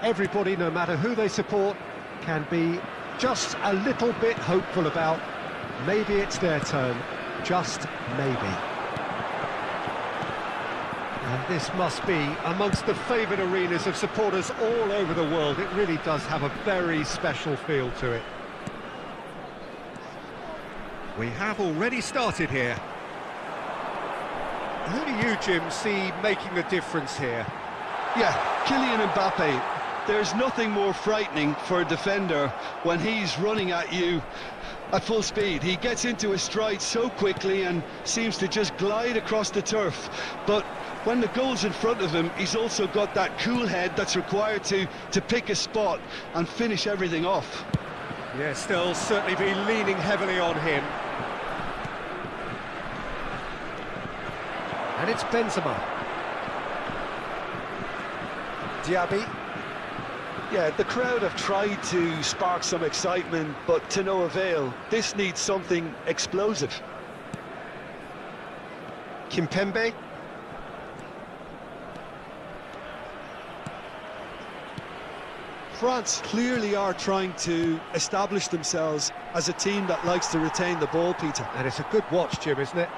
Everybody, no matter who they support, can be just a little bit hopeful about maybe it's their turn, just maybe. And this must be amongst the favoured arenas of supporters all over the world. It really does have a very special feel to it. We have already started here. Who do you, Jim, see making the difference here? Yeah, Kylian Mbappe. There's nothing more frightening for a defender when he's running at you at full speed. He gets into his stride so quickly and seems to just glide across the turf. But when the goal's in front of him, he's also got that cool head that's required to pick a spot and finish everything off. Yes, they'll certainly be leaning heavily on him. And it's Benzema. Diaby. Yeah, the crowd have tried to spark some excitement, but to no avail. This needs something explosive. Kimpembe. France clearly are trying to establish themselves as a team that likes to retain the ball, Peter. And it's a good watch, Jim, isn't it?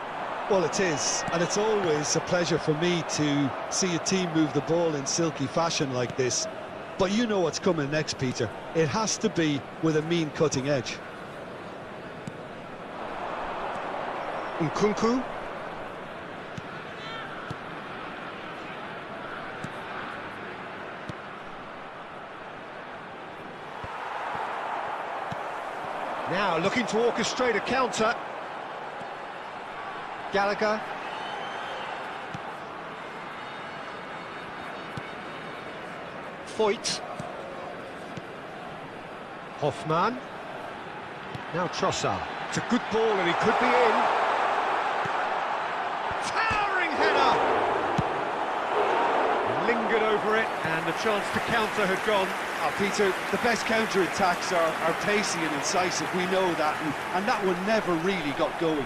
Well, it is, and it's always a pleasure for me to see a team move the ball in silky fashion like this. But you know what's coming next, Peter. It has to be with a mean cutting edge. Nkunku. Now looking to orchestrate a counter. Gallagher. Foyt. Hoffman. Now Trossard. It's a good ball and he could be in. Towering header! Lingered over it and the chance to counter had gone. Peter, the best counter-attacks are pacey and incisive, we know that, and that one never really got going.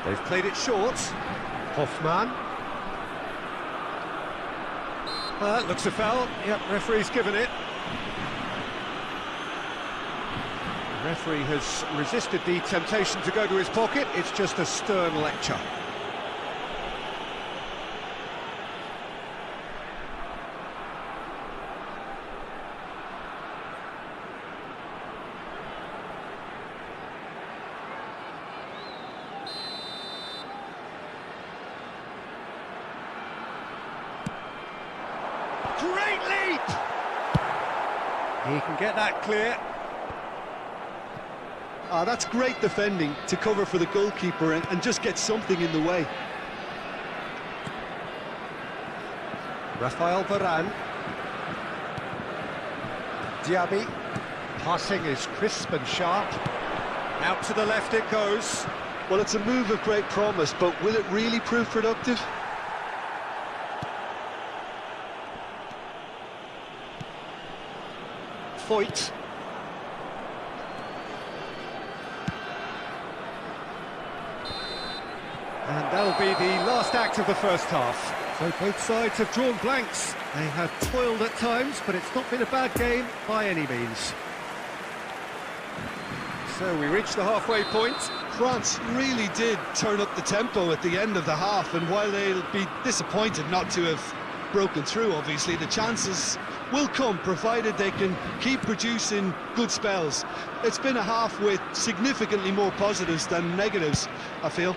They've played it short. Hoffman. Well, that looks a foul. Yep, referee's given it. The referee has resisted the temptation to go to his pocket. It's just a stern lecture. Great leap! He can get that clear. That's great defending to cover for the goalkeeper and just get something in the way. Rafael Varane. Diaby. Passing is crisp and sharp. Out to the left it goes. Well, it's a move of great promise, but will it really prove productive? Foyt. And that'll be the last act of the first half. So both sides have drawn blanks. They have toiled at times, but it's not been a bad game by any means. So we reach the halfway point. France really did turn up the tempo at the end of the half, and while they'll be disappointed not to have broken through, obviously, the chances will come, provided they can keep producing good spells. It's been a half with significantly more positives than negatives, I feel.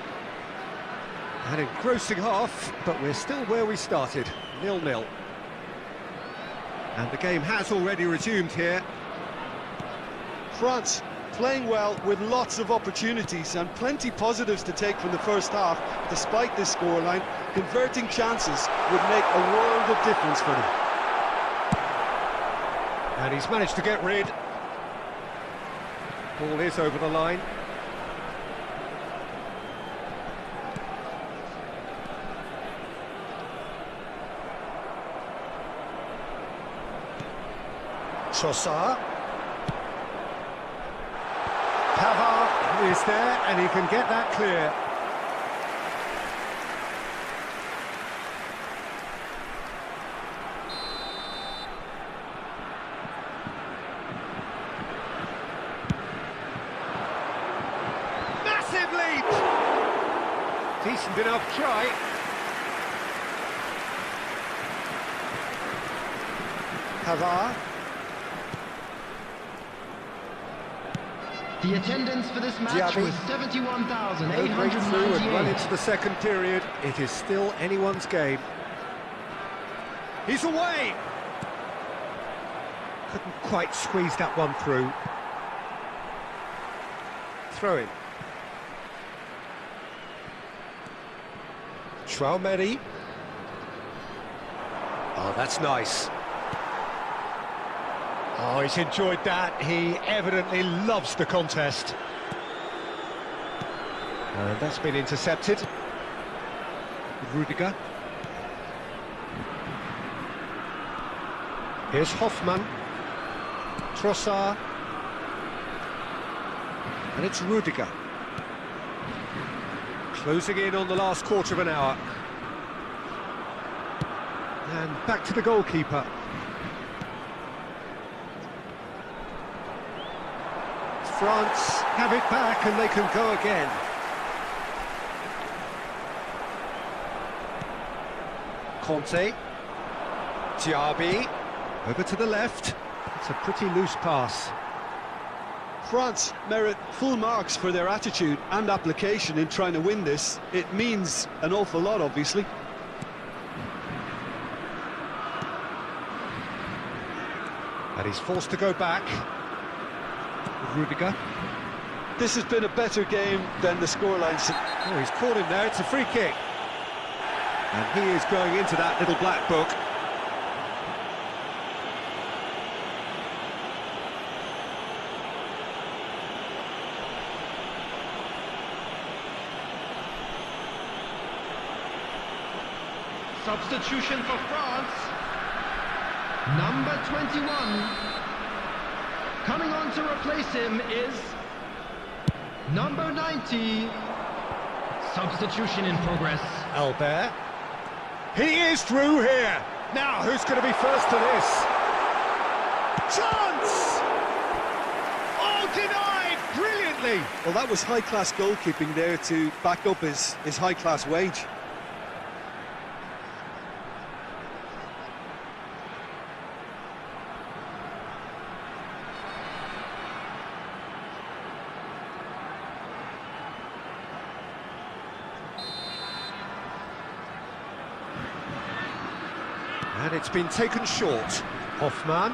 An engrossing half, but we're still where we started, 0-0. And the game has already resumed here. France playing well with lots of opportunities and plenty positives to take from the first half. Despite this scoreline, converting chances would make a world of difference for them. And he's managed to get rid. Ball is over the line. Trossard. Pavard is there, and he can get that clear. Massive leap! Decent enough try. Pavard. The attendance for this match was 71,898. No breakthrough and run into the second period. It is still anyone's game. He's away! Couldn't quite squeeze that one through. Throw in. Traumeri. Oh, that's nice. Oh, he's enjoyed that. He evidently loves the contest. And that's been intercepted. Rudiger. Here's Hoffmann. Trossard. And it's Rudiger. Closing in on the last quarter of an hour. And back to the goalkeeper. France have it back and they can go again. Conte. Diaby. Over to the left. It's a pretty loose pass. France merit full marks for their attitude and application in trying to win this. It means an awful lot, obviously. And he's forced to go back. Rudiger. This has been a better game than the scoreline. Oh, he's caught him there. It's a free kick. And he is going into that little black book. Substitution for France. Number 21. Coming on to replace him is number 90. Substitution in progress. Albert. He is through here. Now, who's going to be first to this? Chance! Oh, denied brilliantly. Well, that was high-class goalkeeping there to back up his high-class wage. And it's been taken short. Hoffmann.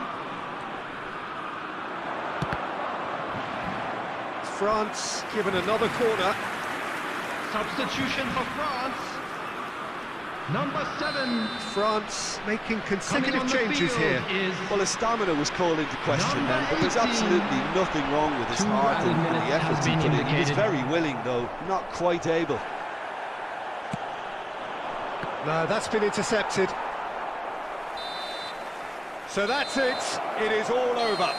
France given another corner. Substitution for France. Number 7. France making consecutive changes here. Well, his stamina was called into question then, but there's absolutely nothing wrong with his heart and the effort he put in. He was very willing, though, not quite able. No, that's been intercepted. So that's it. It is all over.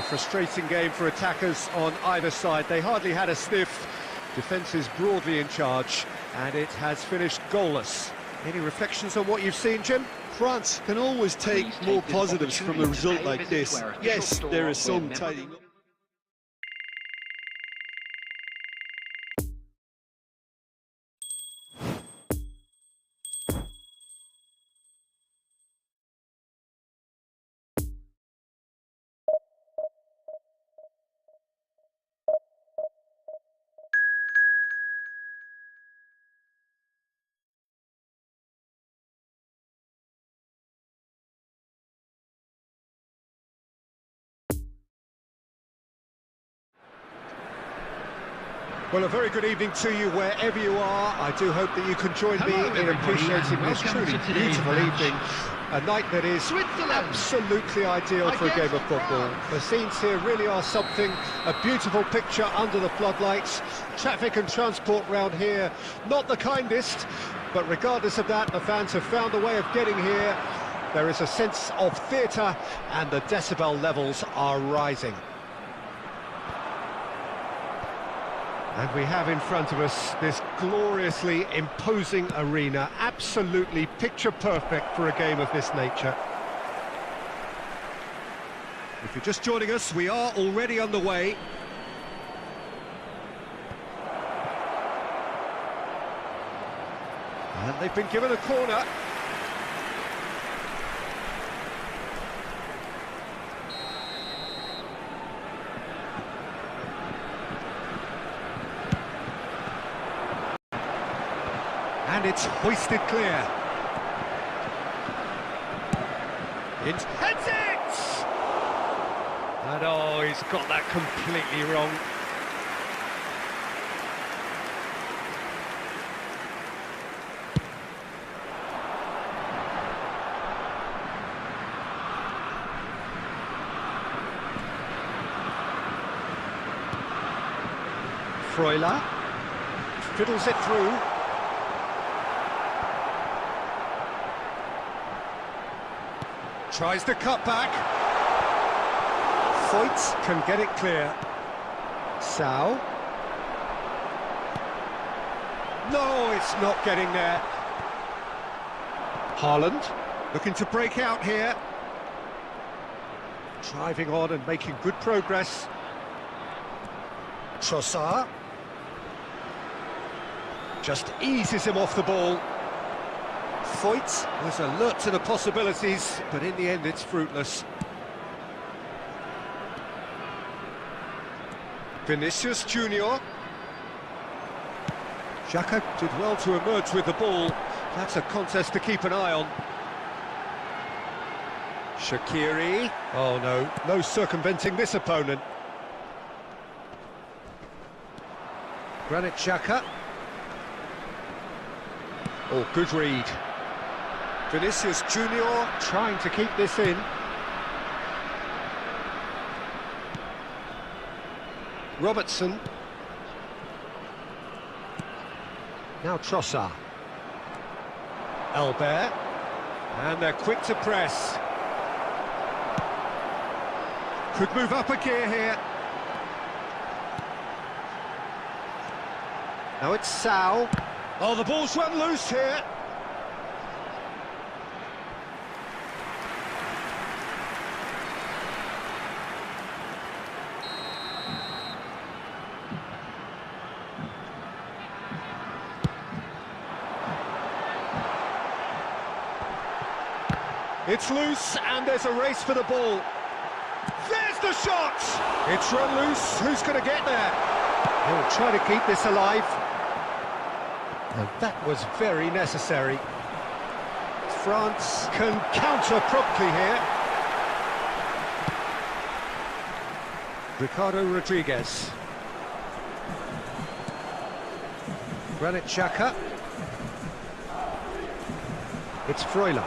Frustrating game for attackers on either side. They hardly had a sniff. Defence is broadly in charge, and it has finished goalless. Any reflections on what you've seen, Jim? France can always take more positives from a result like this. Yes, there is some tidying up. Well, a very good evening to you wherever you are. I do hope that you can join me in appreciating this truly beautiful evening. A night that is absolutely ideal for a game of football. The scenes here really are something, a beautiful picture under the floodlights. Traffic and transport round here, not the kindest, but regardless of that, the fans have found a way of getting here. There is a sense of theatre and the decibel levels are rising. And we have in front of us this gloriously imposing arena, absolutely picture perfect for a game of this nature. If you're just joining us, we are already underway. And they've been given a corner. And it's hoisted clear. Heads it! And oh, he's got that completely wrong. Freuler fiddles it through. Tries to cut back. Voigt can get it clear. Sau. No, it's not getting there. Haaland looking to break out here. Driving on and making good progress. Trossard just eases him off the ball. Voigt was alert to the possibilities, but in the end it's fruitless. Vinicius Junior. Xhaka did well to emerge with the ball. That's a contest to keep an eye on. Shaqiri. Oh no, no circumventing this opponent. Granit Xhaka. Oh, good read. Vinicius Junior trying to keep this in. Robertson. Now Trossard. Albert. And they're quick to press. Could move up a gear here. Now it's Sau. Oh, the ball's run loose here. It's loose, and there's a race for the ball. There's the shot! It's run loose, who's going to get there? He'll try to keep this alive. And that was very necessary. France can counter promptly here. Ricardo Rodriguez. Granit Xhaka. It's Freuler.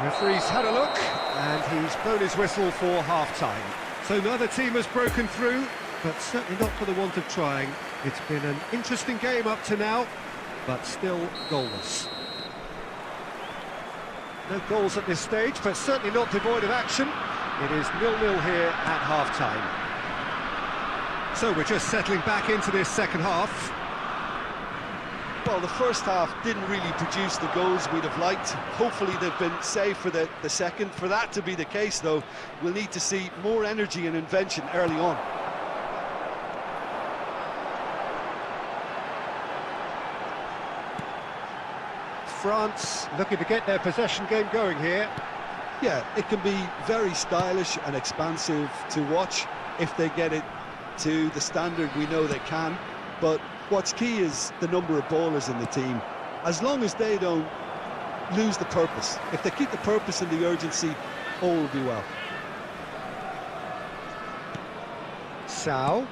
Referee's had a look, and he's blown his whistle for half-time. So neither team has broken through, but certainly not for the want of trying. It's been an interesting game up to now, but still goalless. No goals at this stage, but certainly not devoid of action. It is 0-0 here at half-time. So we're just settling back into this second half. Well, the first half didn't really produce the goals we'd have liked. Hopefully they've been saved for the second. For that to be the case, though, we'll need to see more energy and invention early on. France looking to get their possession game going here. Yeah, it can be very stylish and expansive to watch if they get it to the standard we know they can. But what's key is the number of ballers in the team. As long as they don't lose the purpose, if they keep the purpose and the urgency, all will be well. Sau.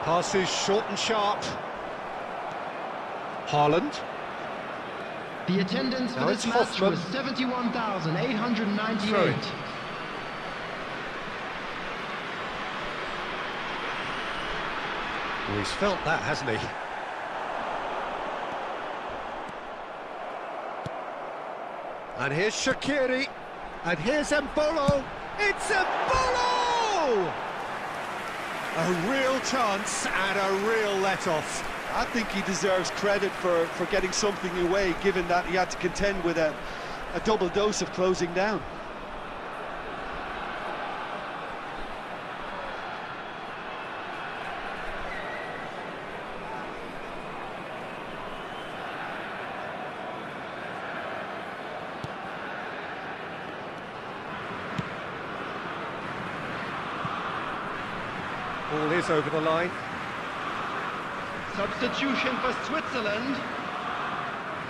Passes short and sharp. Haaland. The attendance for this match was 71,898. Well, he's felt that, hasn't he? And here's Shaqiri. And here's Embolo. It's Embolo! A real chance and a real let-off. I think he deserves credit for getting something away, given that he had to contend with a double dose of closing down. Ball is over the line. Substitution for Switzerland.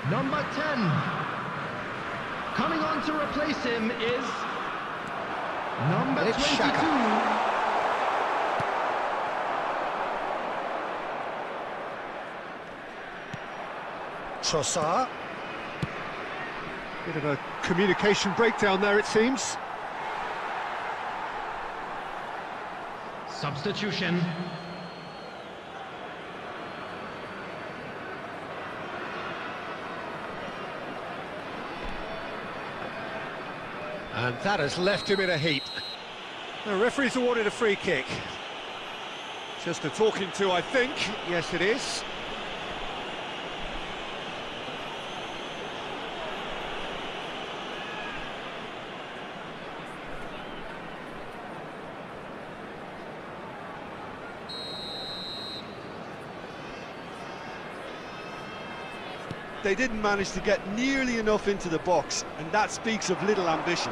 Number 10. Coming on to replace him is number 22. Trossard. Bit of a communication breakdown there, it seems. Substitution. And that has left him in a heap. The referee's awarded a free kick. Just a talking to, I think. Yes, it is. They didn't manage to get nearly enough into the box, and that speaks of little ambition.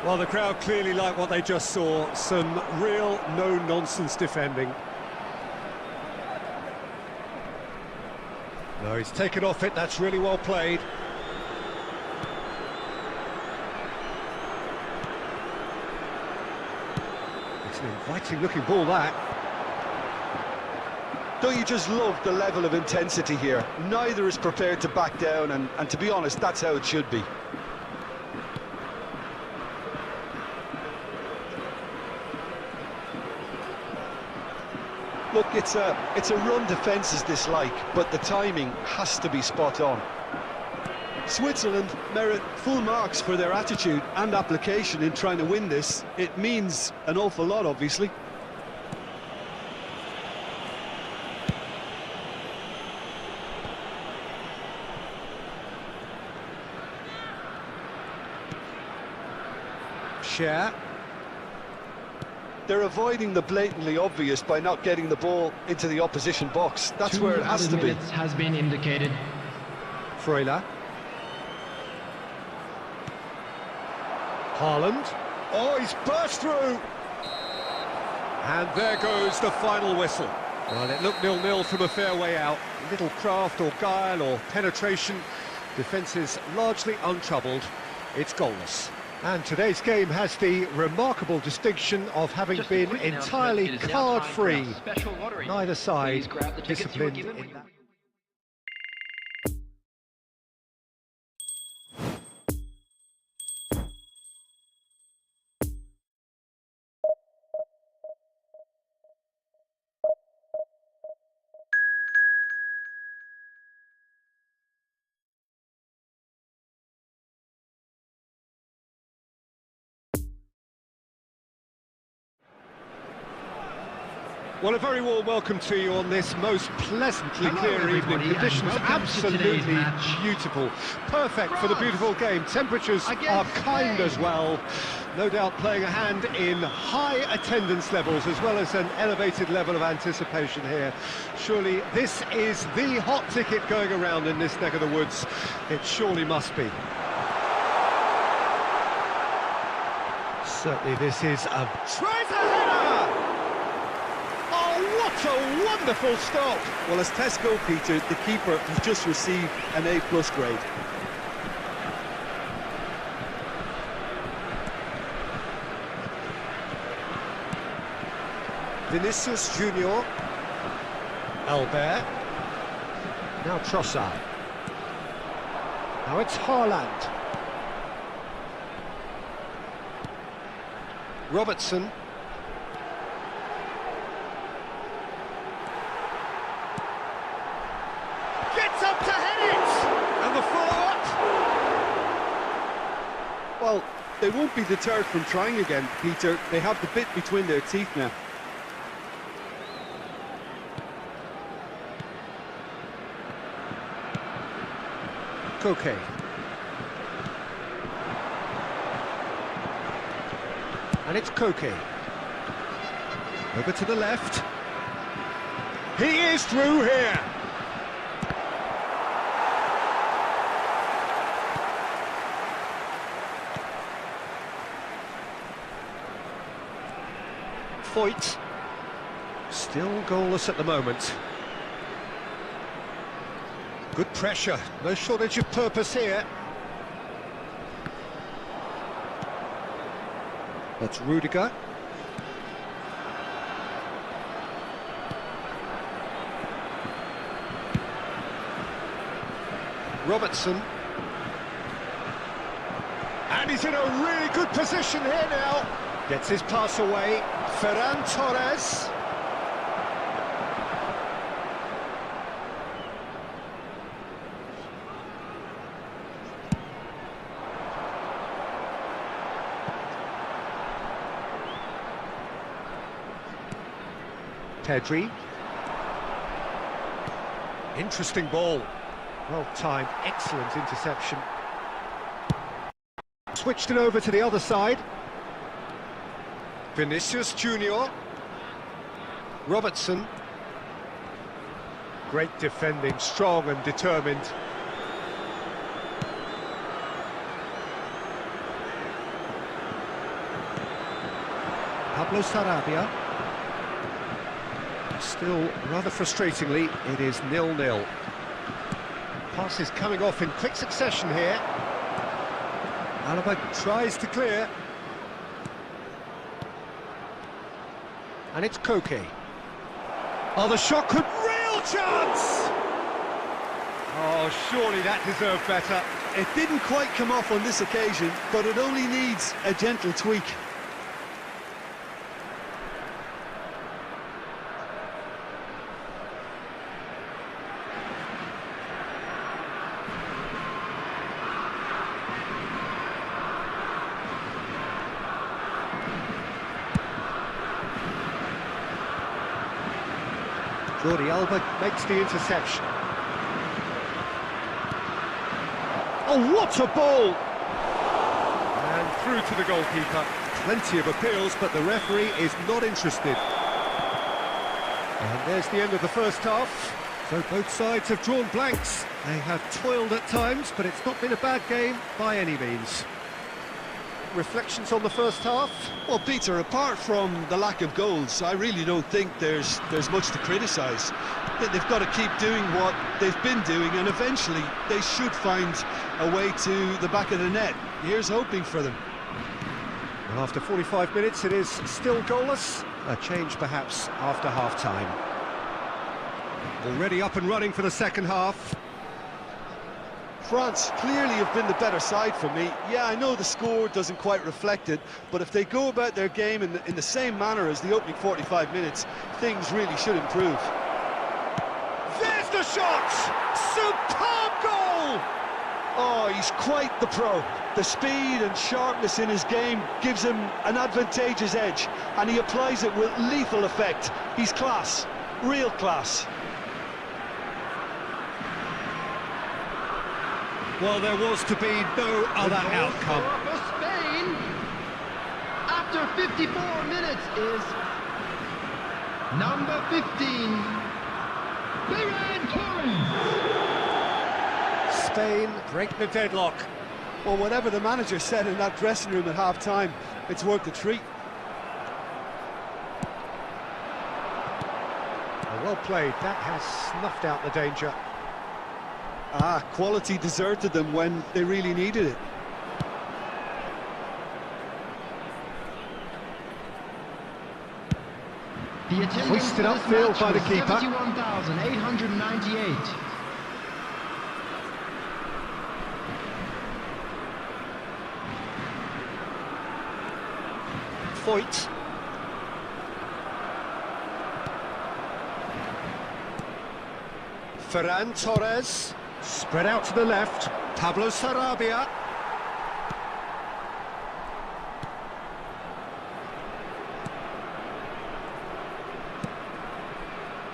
Well, the crowd clearly like what they just saw. Some real no-nonsense defending. No, he's taken off it. That's really well played. It's an inviting-looking ball, that. Don't you just love the level of intensity here? Neither is prepared to back down, and to be honest, that's how it should be. Look, it's a run defence's dislike, but the timing has to be spot on. Switzerland merit full marks for their attitude and application in trying to win this. It means an awful lot, obviously. Share. They're avoiding the blatantly obvious by not getting the ball into the opposition box. That's where it has to be. Has been indicated. Freuler. Haaland. Oh, he's burst through. And there goes the final whistle. Well, it looked 0-0 from a fair way out. Little craft or guile or penetration. Defence is largely untroubled. It's goalless. And today's game has the remarkable distinction of having been entirely card-free. Neither side disciplined in that. Well, a very warm welcome to you on this most pleasantly clear evening. Conditions absolutely beautiful. Perfect for the beautiful game. Temperatures are kind as well. No doubt playing a hand in high attendance levels as well as an elevated level of anticipation here. Surely this is the hot ticket going around in this neck of the woods. It surely must be. Certainly this is a treasure header! What a wonderful stop! Well, as Tesco, Peter, the keeper has just received an A+ grade. Vinicius Junior. Albert. Now Trossard. Now it's Haaland. Robertson. They won't be deterred from trying again, Peter. They have the bit between their teeth now. Koke. And it's Koke. Over to the left. He is through here. Foyt. Still goalless at the moment. Good pressure, no shortage of purpose here. That's Rudiger. Robertson. And he's in a really good position here now. Gets his pass away. Ferran Torres. Pedri. Interesting ball. Well timed, excellent interception. Switched it over to the other side. Vinicius Junior. Robertson. Great defending, strong and determined. Pablo Sarabia. Still, rather frustratingly, it is 0-0. Pass is coming off in quick succession here. Alaba tries to clear. And it's Koke. Oh, the shot could... Real chance! Oh, surely that deserved better. It didn't quite come off on this occasion, but it only needs a gentle tweak. Jordi Alba makes the interception. Oh, what a ball! And through to the goalkeeper. Plenty of appeals, but the referee is not interested. And there's the end of the first half. So both sides have drawn blanks. They have toiled at times, but it's not been a bad game by any means. Reflections on the first half? Well, Peter, apart from the lack of goals, I really don't think there's much to criticise. They've got to keep doing what they've been doing, and eventually they should find a way to the back of the net. Here's hoping for them. Well, after 45 minutes, it is still goalless. A change, perhaps, after half-time. Already up and running for the second half. France clearly have been the better side for me. Yeah, I know the score doesn't quite reflect it, but if they go about their game in the same manner as the opening 45 minutes, things really should improve. There's the shot! Superb goal! Oh, he's quite the pro. The speed and sharpness in his game gives him an advantageous edge, and he applies it with lethal effect. He's class, real class. Well, there was to be no other outcome. For Spain, after 54 minutes, is number 15, Ferran Torres. Spain break the deadlock. Well, whatever the manager said in that dressing room at half-time, it's worth the treat. Well played. That has snuffed out the danger. Quality deserted them when they really needed it. The attendance Hoisted upfield by the keeper. 71,898. Foyt. Ferran Torres. Spread out to the left. Pablo Sarabia.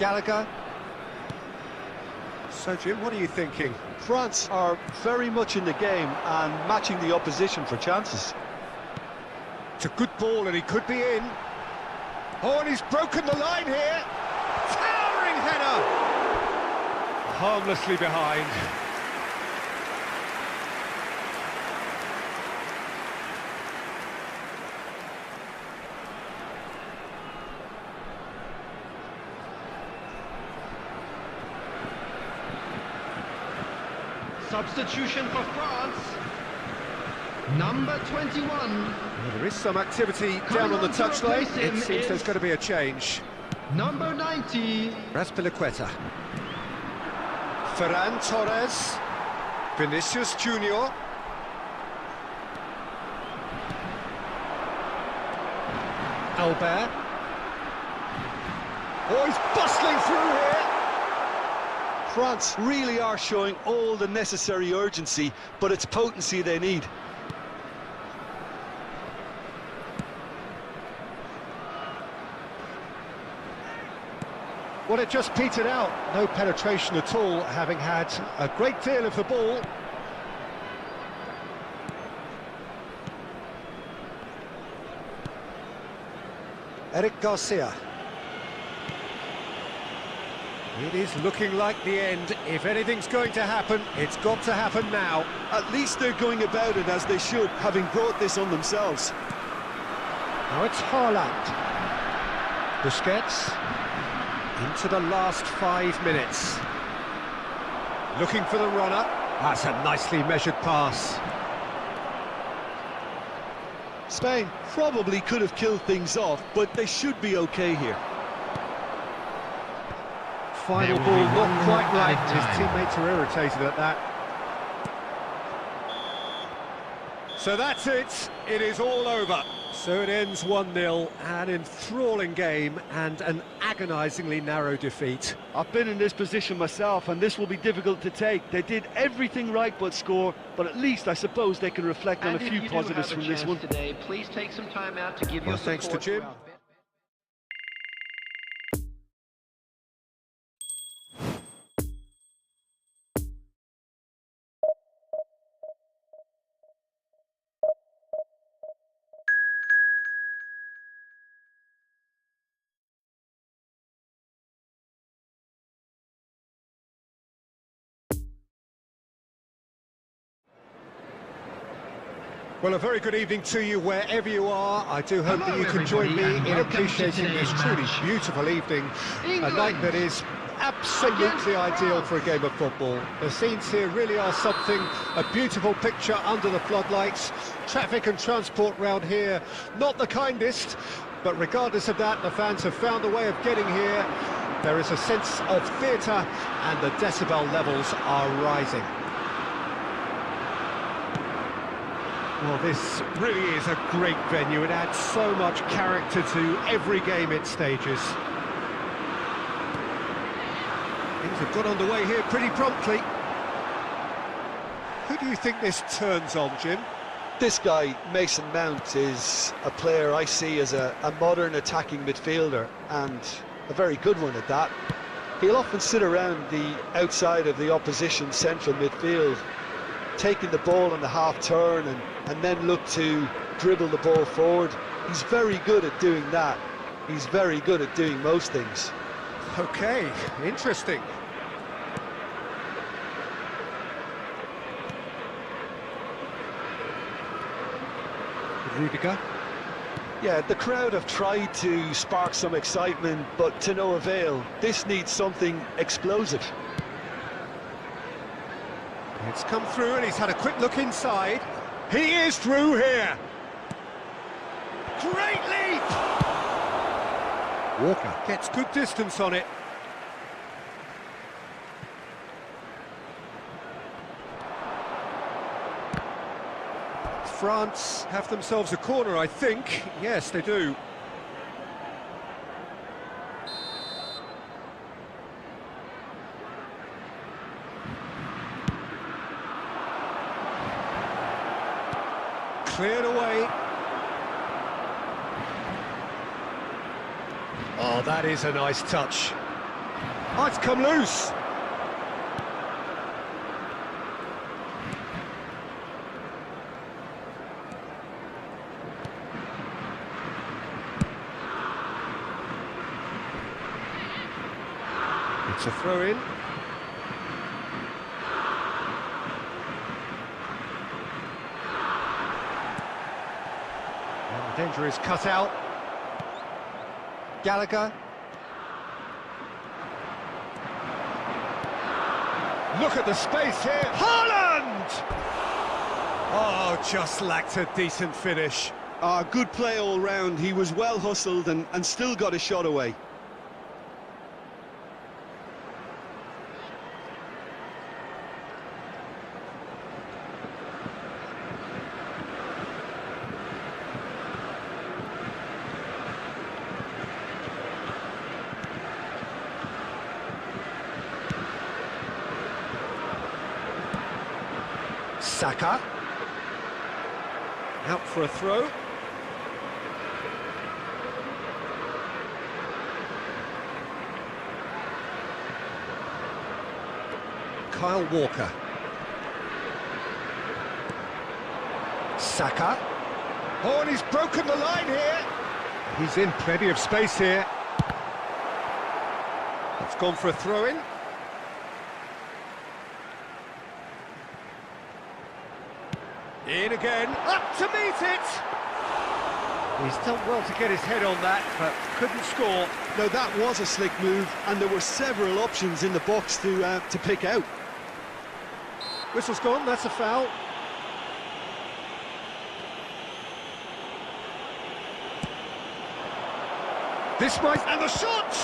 Gallagher. So, Jim, what are you thinking? France are very much in the game and matching the opposition for chances. It's a good ball and he could be in. Oh, and he's broken the line here. Towering header. Harmlessly behind. Substitution for France. Number 21. Well, there is some activity down on the touchline. It seems there's going to be a change. Number 90. Raspilicueta. Ferran Torres. Vinicius Junior. Albert. Oh, he's bustling through here. France really are showing all the necessary urgency, but it's potency they need. Well, it just petered out. No penetration at all, having had a great deal of the ball. Eric Garcia. It is looking like the end. If anything's going to happen, it's got to happen now. At least they're going about it as they should, having brought this on themselves. Now it's Haaland. Busquets. Into the last 5 minutes. Looking for the runner. That's a nicely measured pass. Spain probably could have killed things off, but they should be okay here. Final ball not quite right. His teammates are irritated at that. So that's it. It is all over. So it ends 1-0, an enthralling game and an agonisingly narrow defeat. I've been in this position myself, and this will be difficult to take. They did everything right but score, but at least I suppose they can reflect on a few positives from this one. Today, please take some time out to give your Thanks to Jim. Well, a very good evening to you wherever you are. I do hope that you can join me in appreciating this truly beautiful evening. A night that is absolutely ideal for a game of football. The scenes here really are something, a beautiful picture under the floodlights. Traffic and transport round here, not the kindest, but regardless of that, the fans have found a way of getting here. There is a sense of theatre and the decibel levels are rising. Well, this really is a great venue. It adds so much character to every game it stages. Things have got underway here pretty promptly. Who do you think this turns on, Jim? This guy, Mason Mount, is a player I see as a modern attacking midfielder, and a very good one at that. He'll often sit around the outside of the opposition central midfield, taking the ball on the half-turn and then look to dribble the ball forward. He's very good at doing that. He's very good at doing most things. Okay, interesting. Rudiger. Yeah, the crowd have tried to spark some excitement, but to no avail. This needs something explosive. It's come through and he's had a quick look inside. He is through here. Great leap! Walker gets good distance on it. France have themselves a corner, I think. Yes, they do. Cleared away. Oh, that is a nice touch. Oh, it's come loose. It's a throw-in. And the danger is cut out. Gallagher. Look at the space here. Haaland! Oh, just lacked a decent finish. Good play all round. He was well hustled and still got a shot away. Saka. Out for a throw. Kyle Walker. Saka. Oh, and he's broken the line here. He's in plenty of space here. It's gone for a throw-in. In again, up to meet it! He's done well to get his head on that, but couldn't score. Now that was a slick move, and there were several options in the box to pick out. Whistle's gone, that's a foul. This might... and the shot!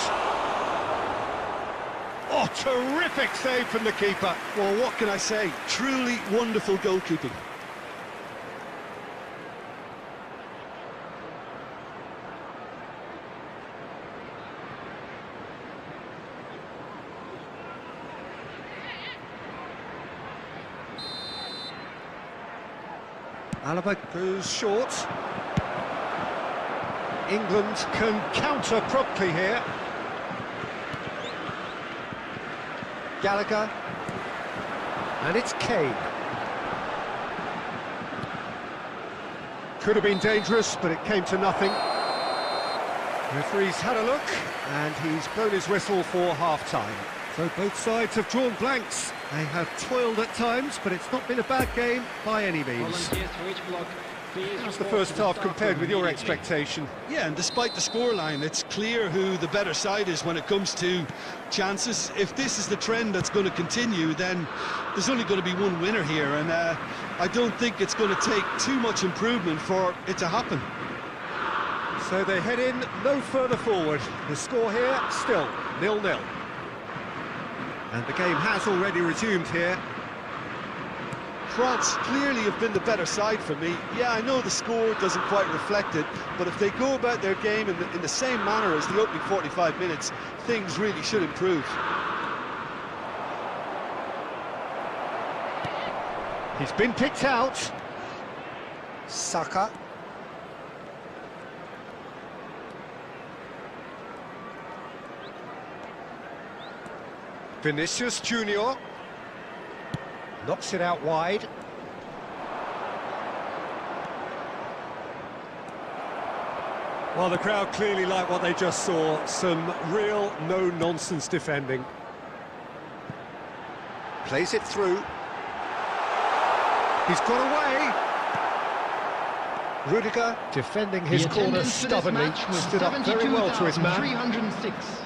Oh, terrific save from the keeper. Well, what can I say? Truly wonderful goalkeeping. Alaba goes short. England can counter promptly here. Gallagher. And it's Kane. Could have been dangerous, but it came to nothing. Referee's had a look, and he's blown his whistle for half-time. So both sides have drawn blanks. They have toiled at times, but it's not been a bad game by any means. How's the first half compared with your expectation? Yeah, and despite the scoreline, it's clear who the better side is when it comes to chances. If this is the trend that's going to continue, then there's only going to be one winner here, and I don't think it's going to take too much improvement for it to happen. So they head in no further forward. The score here, still 0-0. And the game has already resumed here. France clearly have been the better side for me. Yeah, I know the score doesn't quite reflect it, but if they go about their game in the same manner as the opening 45 minutes, things really should improve. He's been picked out. Saka. Vinicius Junior knocks it out wide. Well, the crowd clearly like what they just saw. Some real no-nonsense defending. Plays it through. He's got away. Rudiger defending his corner stubbornly. Stood up very well to his man. 306.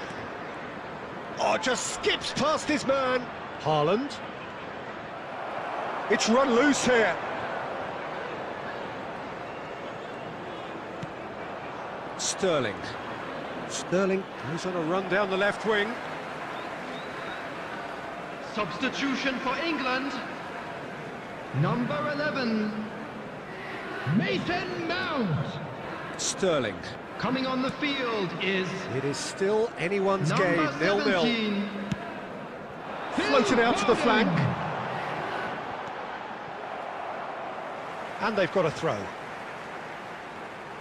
Oh, just skips past his man. Haaland. It's run loose here. Sterling. Sterling goes on a run down the left wing. Substitution for England. Number 11, Mason Mount. Sterling. Coming on the field is... It is still anyone's number game, 0-0. 17, Floated out to the flank. And they've got a throw.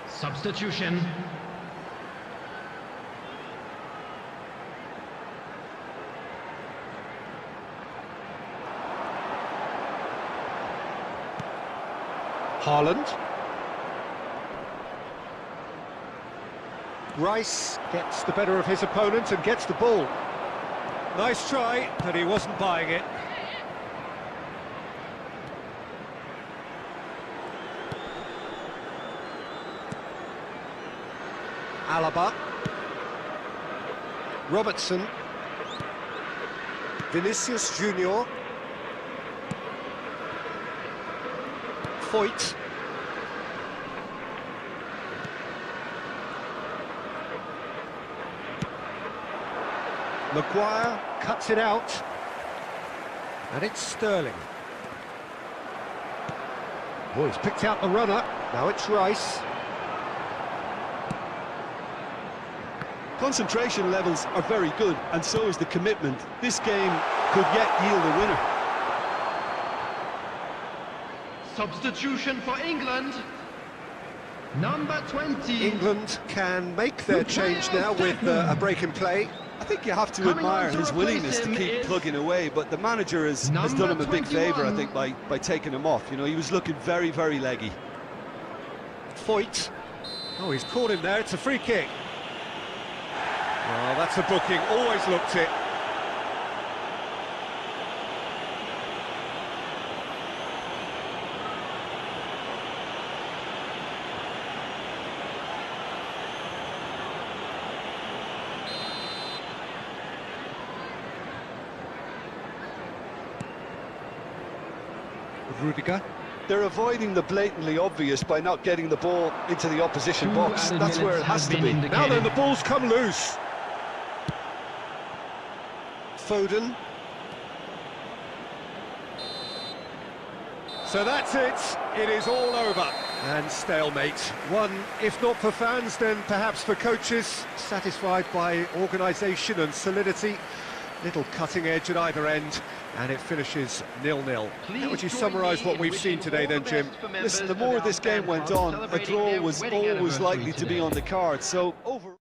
Substitution. Haaland. Rice gets the better of his opponent and gets the ball. Nice try, but he wasn't buying it. Alaba. Robertson. Vinicius Junior. Foyt. Maguire cuts it out, and it's Sterling. Oh, he's picked out the runner. Now it's Rice. Concentration levels are very good, and so is the commitment. This game could yet yield a winner. Substitution for England. Number 20. England can make their change now with a break in play. I think you have to admire his willingness to keep plugging away, but the manager has done him a big favour, I think, by taking him off. You know, he was looking very, very leggy. Foyt. Oh, he's caught him there. It's a free kick. Well, that's a booking. Always looked it. Rudiger. They're avoiding the blatantly obvious by not getting the ball into the opposition box. That's where it has to be. Now then, the ball's come loose. Foden. So that's it. It is all over. And stalemate. One, if not for fans, then perhaps for coaches. Satisfied by organisation and solidity. Little cutting edge at either end, and it finishes 0-0. How would you summarise what we've seen today then, Jim? Listen, the more this game went on, a draw was always likely to be on the card, so over...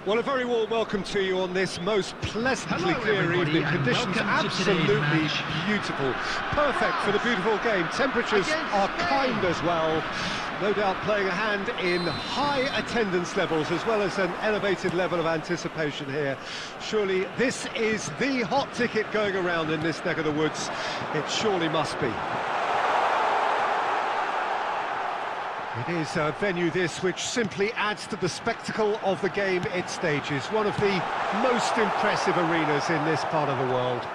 Well, a very warm welcome to you on this most pleasantly clear evening. Conditions absolutely beautiful. Perfect for the beautiful game. Temperatures are kind as well. No doubt playing a hand in high attendance levels as well as an elevated level of anticipation here. Surely this is the hot ticket going around in this neck of the woods. It surely must be. It is a venue this which simply adds to the spectacle of the game it stages. One of the most impressive arenas in this part of the world.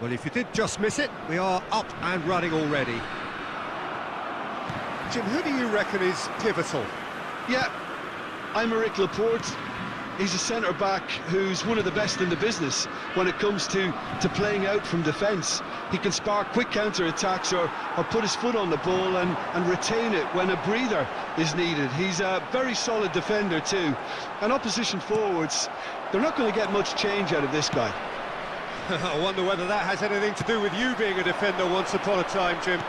Well, if you did just miss it, we are up and running already. Jim, who do you reckon is pivotal? Yeah, Aymeric Laporte. He's a centre-back who's one of the best in the business when it comes to playing out from defence. He can spark quick counter-attacks or put his foot on the ball and retain it when a breather is needed. He's a very solid defender too. And opposition forwards, they're not going to get much change out of this guy. I wonder whether that has anything to do with you being a defender once upon a time, Jim.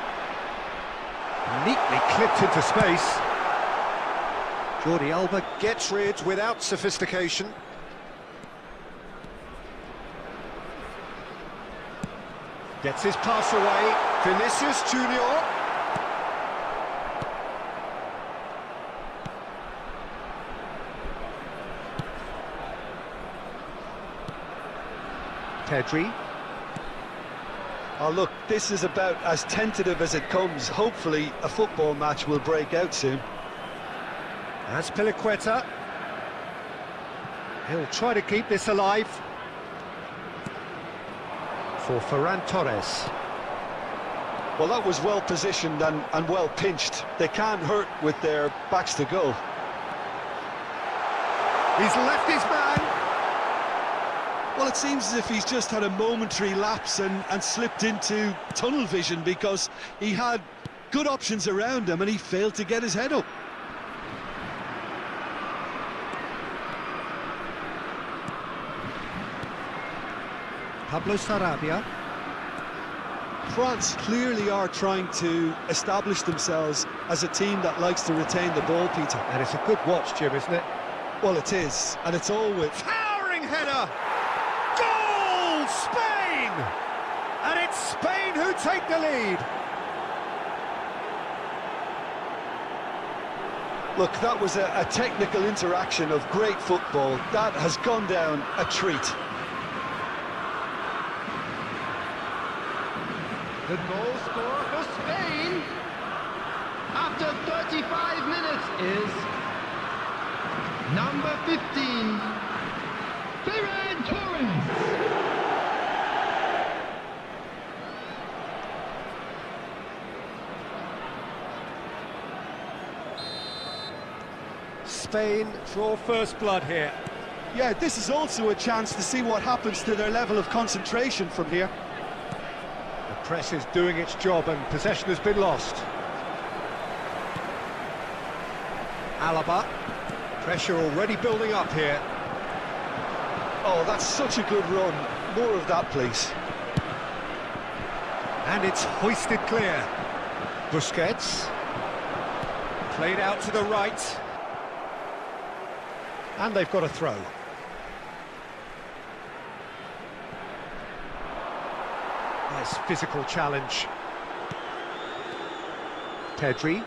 Neatly clipped into space. Jordi Alba gets rid without sophistication. Gets his pass away. Vinicius Junior. Pedri. Oh look, this is about as tentative as it comes. Hopefully a football match will break out soon. As Piliqueta. He'll try to keep this alive. For Ferran Torres. Well, that was well positioned and well pinched. They can't hurt with their backs to goal. He's left his man. Well, it seems as if he's just had a momentary lapse and slipped into tunnel vision, because he had good options around him and he failed to get his head up. Pablo Sarabia. France clearly are trying to establish themselves as a team that likes to retain the ball, Peter. And it's a good watch, Jim, isn't it? Well, it is, and it's always... Towering header! Goal! Spain! And it's Spain who take the lead. Look, that was a technical interaction of great football. That has gone down a treat. The goal scorer for Spain after 35 minutes is number 15, Ferran Torres. Spain draw first blood here. Yeah, this is also a chance to see what happens to their level of concentration from here. The press is doing its job and possession has been lost. Alaba. Pressure already building up here. Oh, that's such a good run. More of that, please. And it's hoisted clear. Busquets. Played out to the right. And they've got a throw. Nice physical challenge. Pedri.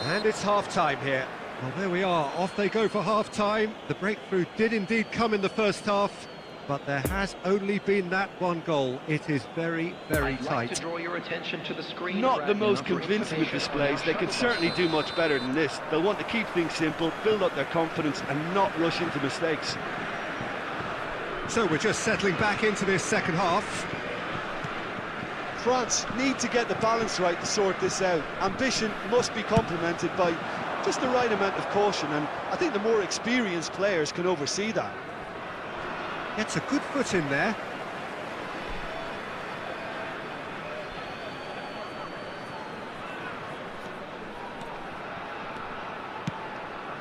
And it's half-time here. Well, there we are. Off they go for half-time. The breakthrough did indeed come in the first half, but there has only been that one goal. It is very, very I'd tight. like to draw your attention to the screen. Not the most convincing of displays. They can certainly do much better than this. They'll want to keep things simple, build up their confidence and not rush into mistakes. So we're just settling back into this second half. France need to get the balance right to sort this out. Ambition must be complemented by just the right amount of caution, and I think the more experienced players can oversee that. Gets a good foot in there.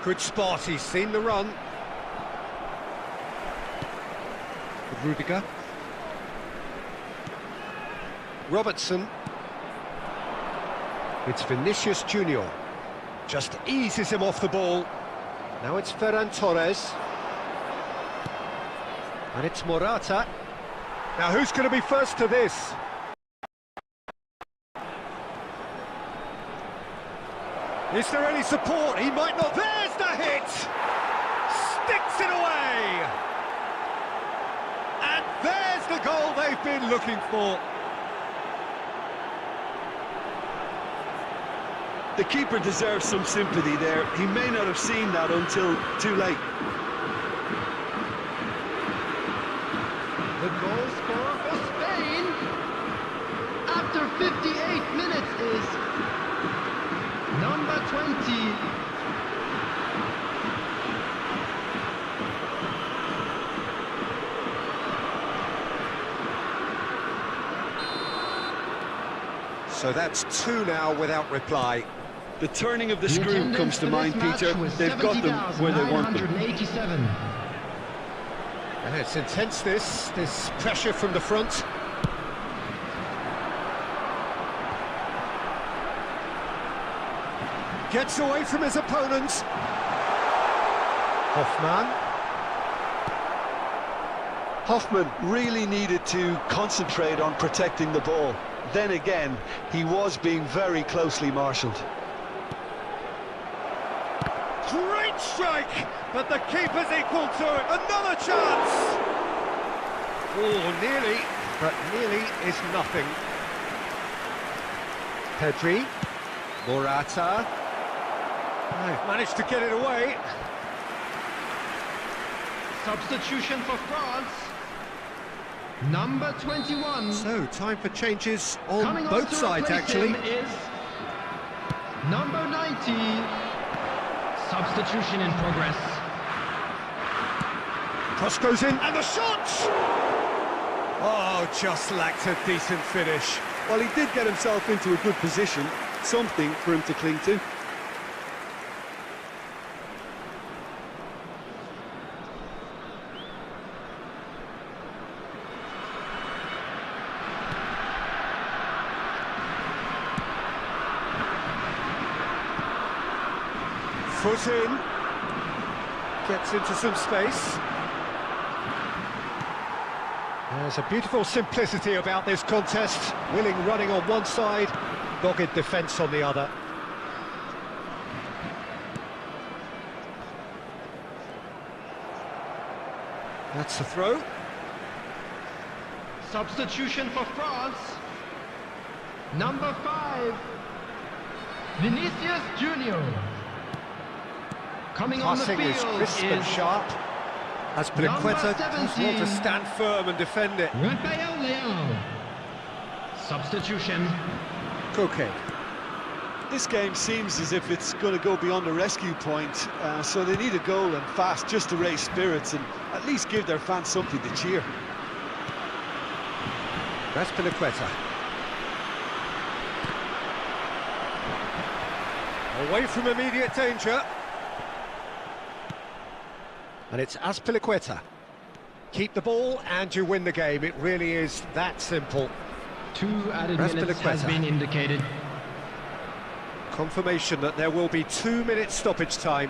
Good spot, he's seen the run. Rudiger. Robertson. It's Vinicius Junior. Just eases him off the ball. Now it's Ferran Torres. And it's Morata. Now who's going to be first to this? Is there any support? He might not. There's the hit! Sticks it away! And there's the goal they've been looking for. The keeper deserves some sympathy there. He may not have seen that until too late. The goal scorer for Spain after 58 minutes is number 20, So that's two now without reply. The turning of the screw comes to mind, Peter. They've got them where they want them. 987. And it's intense, this pressure from the front. Gets away from his opponents. Hoffman really needed to concentrate on protecting the ball. Then again, he was being very closely marshalled. Great strike, but the keeper's equal to it. Another chance. Oh, nearly, but nearly is nothing. Pedri, Morata. They've managed to get it away. Substitution for France. Number 21. So, time for changes on Coming on both to sides, replace actually. him is number 90, Substitution in progress. Cross goes in, and the shot! Oh, just lacked a decent finish. Well, he did get himself into a good position, something for him to cling to. Foot in, gets into some space. There's a beautiful simplicity about this contest. Willing running on one side, dogged defence on the other. That's the throw. Substitution for France. Number 5, Vinicius Junior. Coming Passing on the is field crisp and sharp. Azpilicueta does want to stand firm and defend it. Raphael Leão. Substitution. Koke. This game seems as if it's going to go beyond the rescue point, so they need a goal and fast just to raise spirits and at least give their fans something to cheer. Azpilicueta. Away from immediate danger. And it's Azpilicueta. Keep the ball and you win the game. It really is that simple. 2 added minutes has been indicated. Confirmation that there will be 2 minutes stoppage time.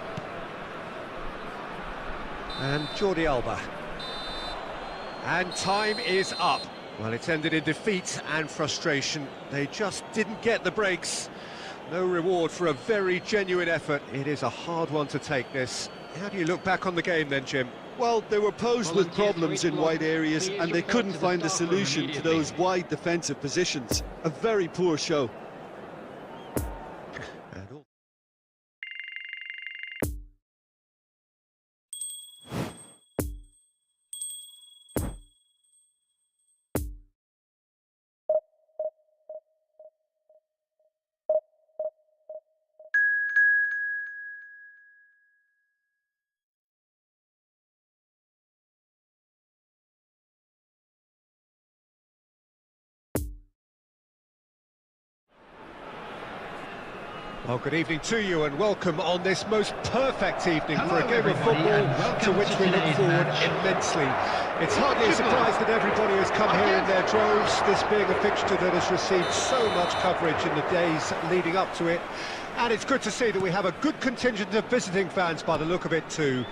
And Jordi Alba. And time is up. Well, it's ended in defeat and frustration. They just didn't get the breaks. No reward for a very genuine effort. It is a hard one to take, this. How do you look back on the game then, Jim? Well, they were posed with problems in wide areas and they couldn't find a solution to those wide defensive positions. A very poor show. Well, good evening to you and welcome on this most perfect evening for a game of football to which we look forward immensely. It's hardly a surprise that everybody has come here in their droves, this being a fixture that has received so much coverage in the days leading up to it. And it's good to see that we have a good contingent of visiting fans by the look of it too.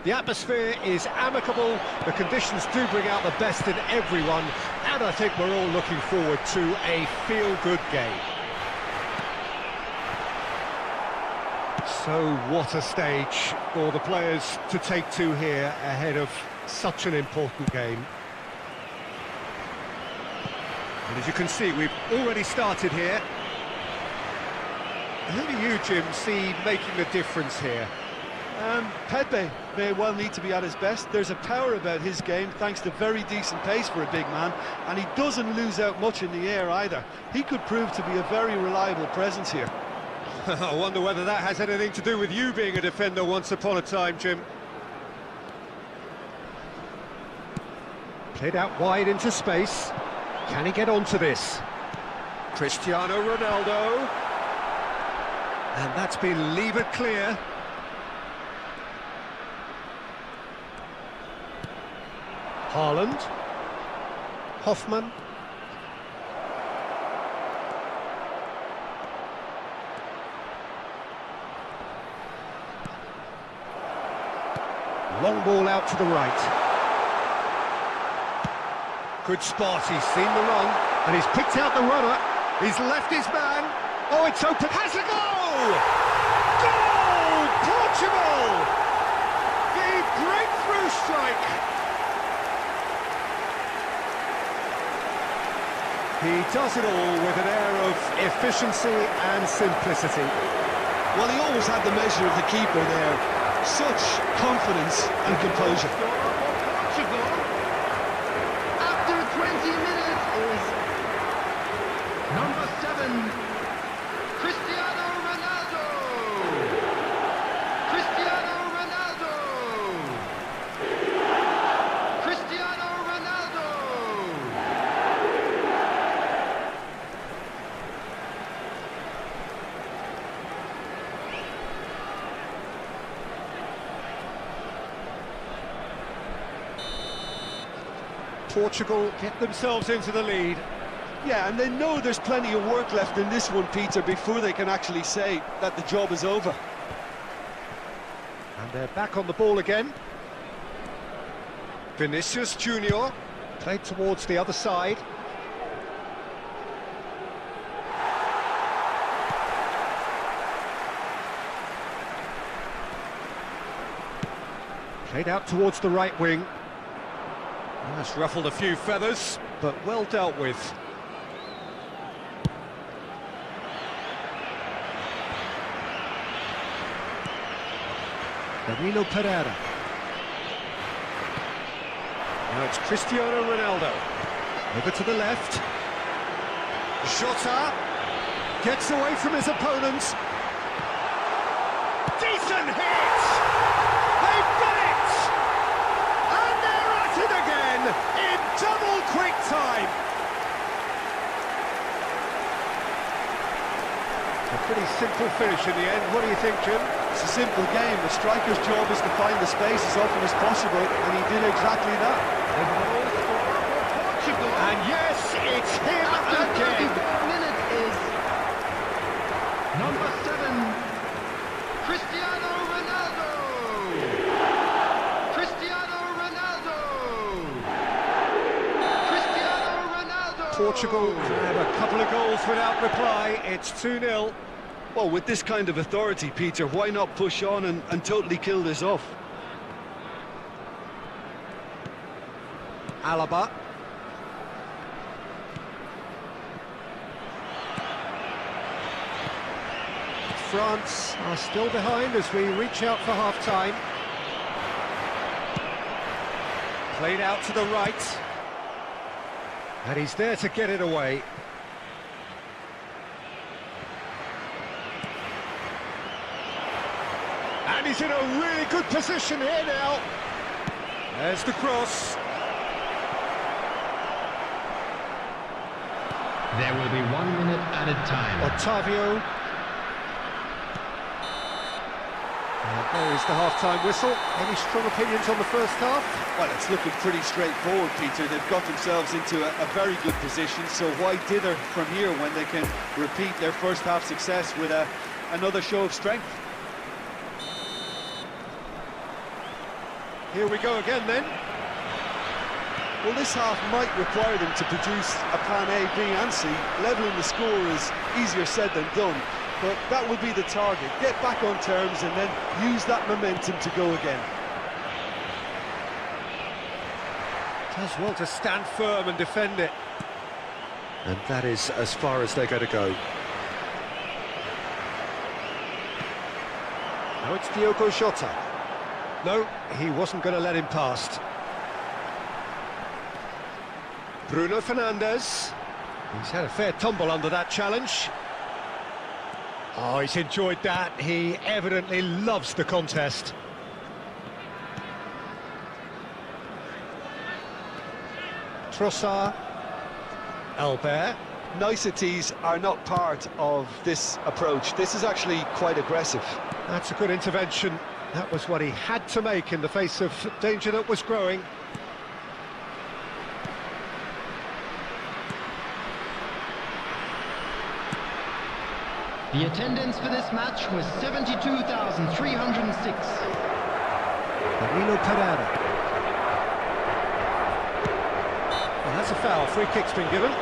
The atmosphere is amicable, the conditions do bring out the best in everyone, and I think we're all looking forward to a feel-good game. So what a stage for the players to take to here ahead of such an important game. And as you can see, we've already started here. Who do you, Jim, see making the difference here? Pepe may well need to be at his best. There's a power about his game thanks to very decent pace for a big man, and he doesn't lose out much in the air either. He could prove to be a very reliable presence here. I wonder whether that has anything to do with you being a defender once upon a time, Jim. Played out wide into space. Can he get onto this? Cristiano Ronaldo. And that's been levered clear. Haaland. Hoffman. Long ball out to the right. Good spot, he's seen the run, and he's picked out the runner. He's left his man. Oh, it's open. Has a goal! Goal! Portugal! The breakthrough strike. He does it all with an air of efficiency and simplicity. Well, he always had the measure of the keeper there. Such confidence and composure. Portugal, after 20 minutes, is number 7, Cristiano Ronaldo. Portugal get themselves into the lead. Yeah, and they know there's plenty of work left in this one, Peter, before they can actually say that the job is over. And they're back on the ball again. Vinicius Junior played towards the other side. Played out towards the right wing. That's ruffled a few feathers, but well dealt with. Danilo Pereira. Now it's Cristiano Ronaldo. Over to the left. Jota gets away from his opponents. Decent hit! They've got it! And they're at it again in double quick time. A pretty simple finish in the end. What do you think, Jim? It's a simple game. The striker's job is to find the space as often as possible, and he did exactly that. Portugal. And yes, it's him again. 34 minutes is number 7, Cristiano Ronaldo. Cristiano Ronaldo. Cristiano Ronaldo. Portugal have a couple of goals without reply. It's 2-0. Well, with this kind of authority, Peter, why not push on and totally kill this off? Alaba. France are still behind as we reach out for half-time. Played out to the right. And he's there to get it away. And he's in a really good position here now. There's the cross. There will be 1 minute added time. Otavio. And there is the half-time whistle. Any strong opinions on the first half? Well, it's looking pretty straightforward, Peter. They've got themselves into a very good position, so why dither from here when they can repeat their first half success with another show of strength? Here we go again then. Well, this half might require them to produce a plan A, B and C. Levelling the score is easier said than done, but that will be the target. Get back on terms and then use that momentum to go again. Does well to stand firm and defend it. And that is as far as they're going to go. Now it's Diogo Jota. No, he wasn't going to let him past. Bruno Fernandes. He's had a fair tumble under that challenge. Oh, he's enjoyed that. He evidently loves the contest. Trossard. Albert. Niceties are not part of this approach. This is actually quite aggressive. That's a good intervention. That was what he had to make in the face of danger that was growing. The attendance for this match was 72,306. Danilo Pereira. Well, that's a foul. Free kick's been given.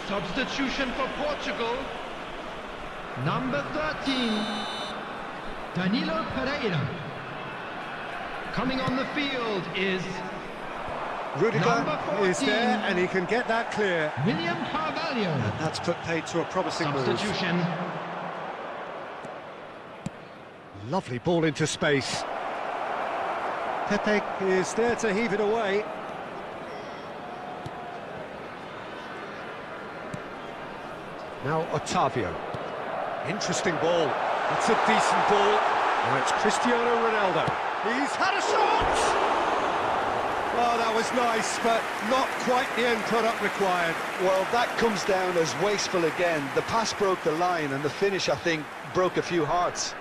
Substitution for Portugal. Number 13, Danilo Pereira. Coming on the field is Rudiger is there, and he can get that clear. William Carvalho. And that's put paid to a promising move. Substitution. Lovely ball into space. Pepe is there to heave it away. Now Otavio. Interesting ball. That's a decent ball. Now it's Cristiano Ronaldo. He's had a shot! Oh, that was nice, but not quite the end product required. Well, that comes down as wasteful again. The pass broke the line and the finish, I think, broke a few hearts.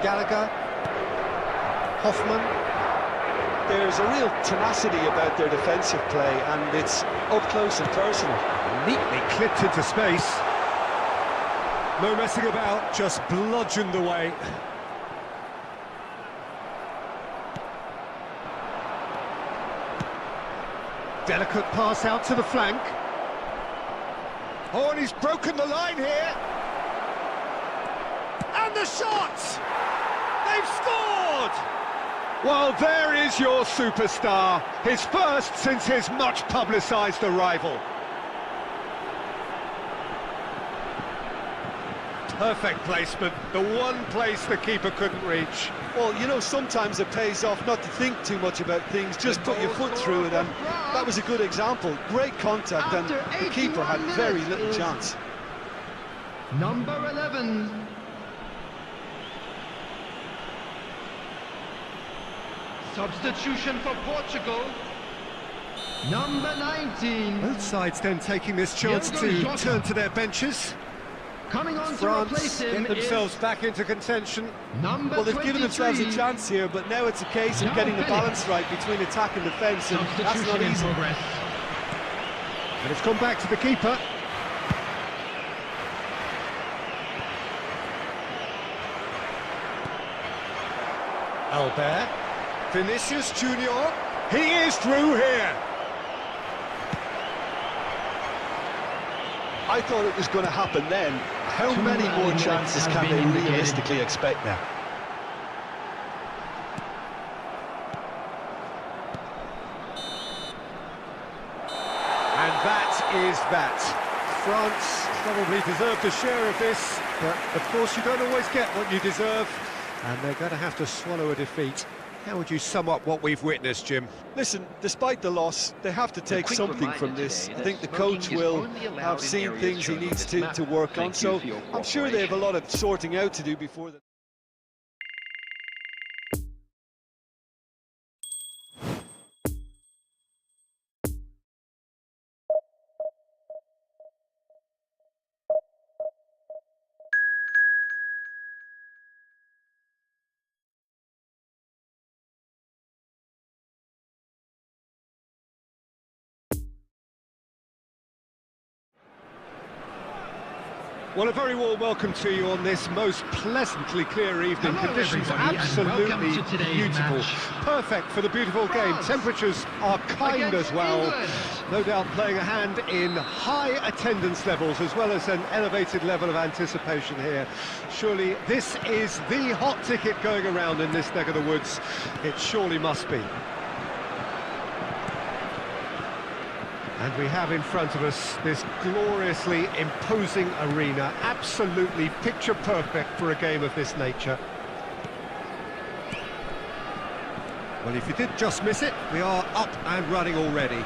Gallagher, Hoffman. There's a real tenacity about their defensive play, and it's up close and personal. Neatly clipped into space. No messing about, just bludgeoned away. Delicate pass out to the flank. Oh, and he's broken the line here. And the shot! They've scored! Well, there is your superstar. His first since his much publicised arrival. Perfect placement, the one place the keeper couldn't reach. Well, you know, sometimes it pays off not to think too much about things, just put your foot through it, and that was a good example. Great contact, and the keeper had very little chance. Number 11. Substitution for Portugal. Number 19. Both sides then taking this chance to turn to their benches. Coming on to France replace him get themselves is back into contention. number Well, they've given themselves a 23. chance here, but now it's a case of getting the balance right between attack and defence, and that's not Substitution in easy. progress. And it's gone back to the keeper. Albert. Vinicius Junior. He is through here. I thought it was going to happen then. How many more chances can they realistically expect now? And that is that. France probably deserved a share of this, but of course you don't always get what you deserve, and they're going to have to swallow a defeat. How would you sum up what we've witnessed, Jim? Listen, despite the loss, they have to take something from this. I think the coach will have seen things he needs to work on, so I'm sure they have a lot of sorting out to do before that. Well, a very warm welcome to you on this most pleasantly clear evening. Hello, Conditions everybody, and absolutely welcome to today's beautiful. match. Perfect for the beautiful game. France Temperatures are kind against as well. England. No doubt playing a hand in high attendance levels as well as an elevated level of anticipation here. Surely this is the hot ticket going around in this neck of the woods. It surely must be. And we have in front of us this gloriously imposing arena, absolutely picture perfect for a game of this nature. Well, if you did just miss it, we are up and running already.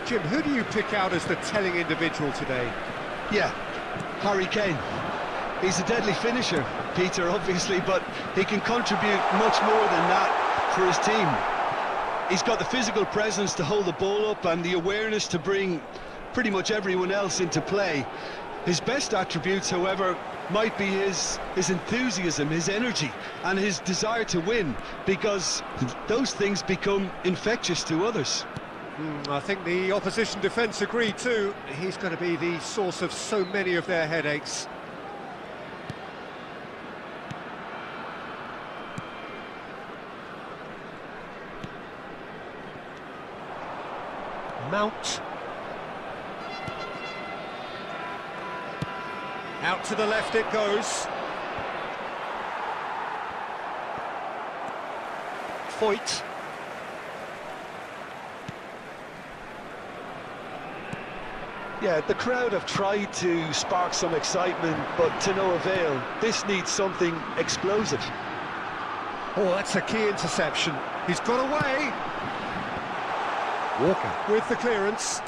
Jim, who do you pick out as the telling individual today? Yeah, Harry Kane. He's a deadly finisher, Peter, obviously, but he can contribute much more than that for his team. He's got the physical presence to hold the ball up and the awareness to bring pretty much everyone else into play. His best attributes, however, might be his enthusiasm, his energy, and his desire to win, because those things become infectious to others. I think the opposition defence agree too. He's going to be the source of so many of their headaches. Mount. Out to the left it goes. Foyt. Yeah, the crowd have tried to spark some excitement, but to no avail. This needs something explosive. Oh, that's a key interception. He's got away. Walker with the clearance.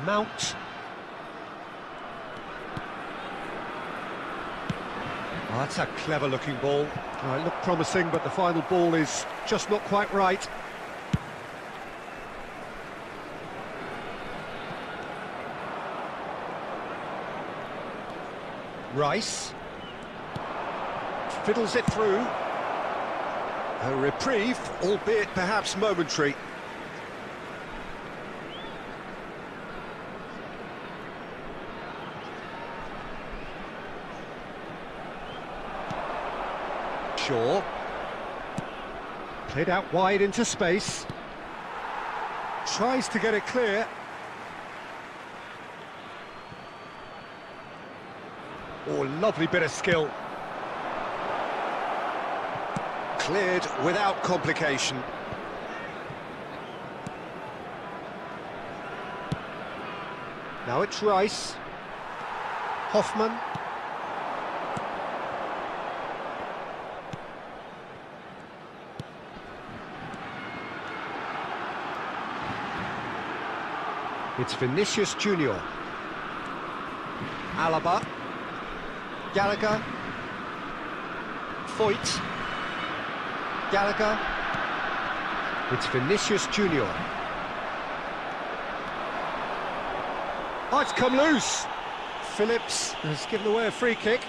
Mount. Oh, that's a clever-looking ball. It looked promising, but the final ball is just not quite right. Rice fiddles it through. A reprieve, albeit perhaps momentary. Shaw. Played out wide into space. Tries to get it clear. Oh, lovely bit of skill. Cleared without complication. Now it's Rice. Hoffman. It's Vinicius Junior. Alaba. Gallagher. Foyt. Gallagher. It's Vinicius Junior. Oh, it's come loose. Phillips has given away a free kick.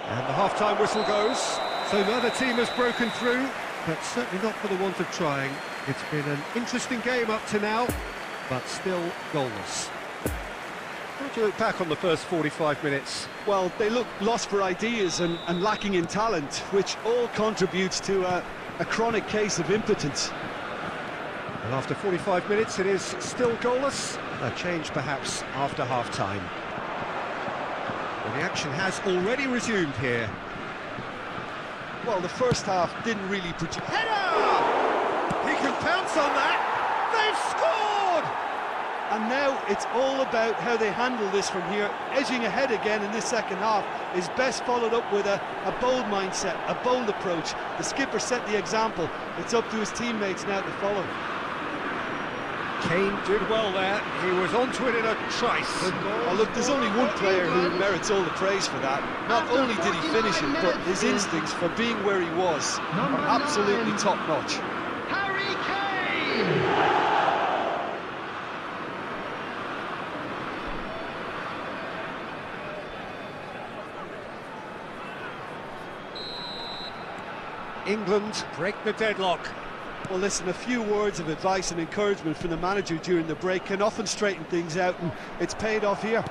And the half-time whistle goes. So neither team has broken through, but certainly not for the want of trying. It's been an interesting game up to now, but still goalless. How do you look back on the first 45 minutes? Well, they look lost for ideas and lacking in talent, which all contributes to a chronic case of impotence. And after 45 minutes, it is still goalless. A change perhaps after half-time. Well, the action has already resumed here. Well, the first half didn't really produce... Header! He can pounce on that! They've scored! And now it's all about how they handle this from here. Edging ahead again in this second half is best followed up with a bold mindset, a bold approach. The skipper set the example. It's up to his teammates now to follow. Kane did well there. He was onto it in a trice. Oh, look, there's only one player who merits all the praise for that. Not only did he finish it, but his instincts for being where he was are absolutely top-notch. Harry Kane! England break the deadlock. Well, listen, a few words of advice and encouragement from the manager during the break can often straighten things out, and it's paid off here.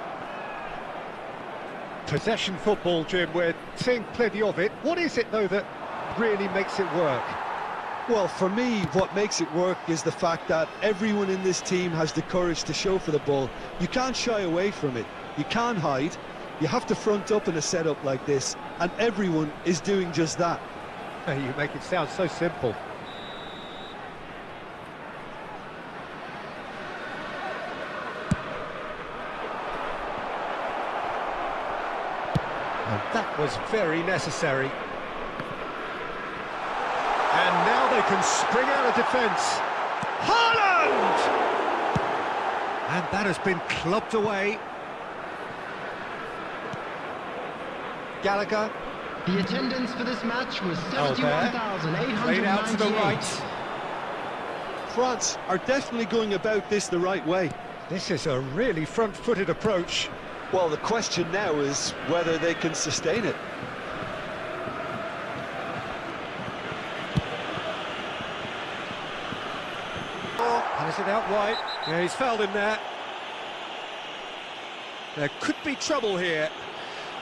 Possession football, Jim, we're seeing plenty of it. What is it, though, that really makes it work? Well, for me, what makes it work is the fact that everyone in this team has the courage to show for the ball. You can't shy away from it. You can't hide. You have to front up in a setup like this, and everyone is doing just that. You make it sound so simple. And that was very necessary. And now they can spring out of defence. Haaland! And that has been clubbed away. Gallagher. The attendance for this match was 71,898. Played out to the right. France are definitely going about this the right way. This is a really front-footed approach. Well, the question now is whether they can sustain it. And is it out wide? Yeah, he's fouled him there. There could be trouble here.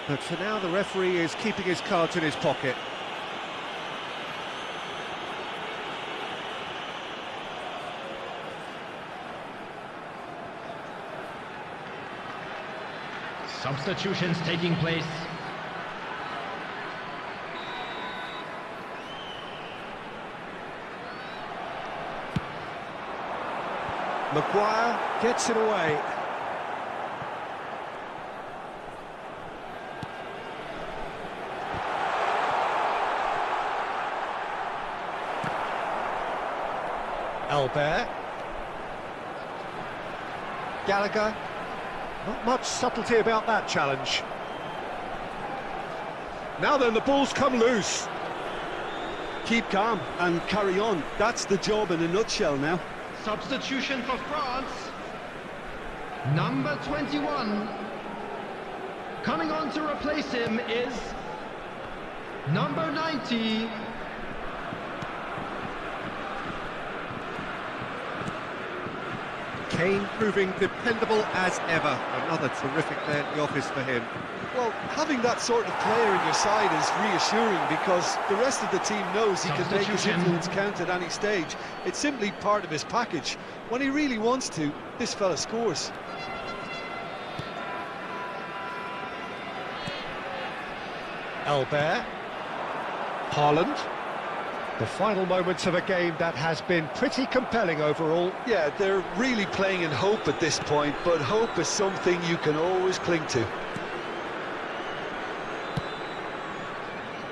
But for now, the referee is keeping his cards in his pocket. Substitutions taking place. Maguire gets it away. Albert. Gallagher. Not much subtlety about that challenge. Now then, the ball's come loose. Keep calm and carry on. That's the job in a nutshell now. Substitution for France. Number 21. Coming on to replace him is number 90. Kane proving dependable as ever. Another terrific day at the office for him. Well, having that sort of player in your side is reassuring because the rest of the team knows he can make his influence count at any stage. It's simply part of his package. When he really wants to, this fella scores. Albert. Haaland. The final moments of a game that has been pretty compelling overall. Yeah, they're really playing in hope at this point, but hope is something you can always cling to.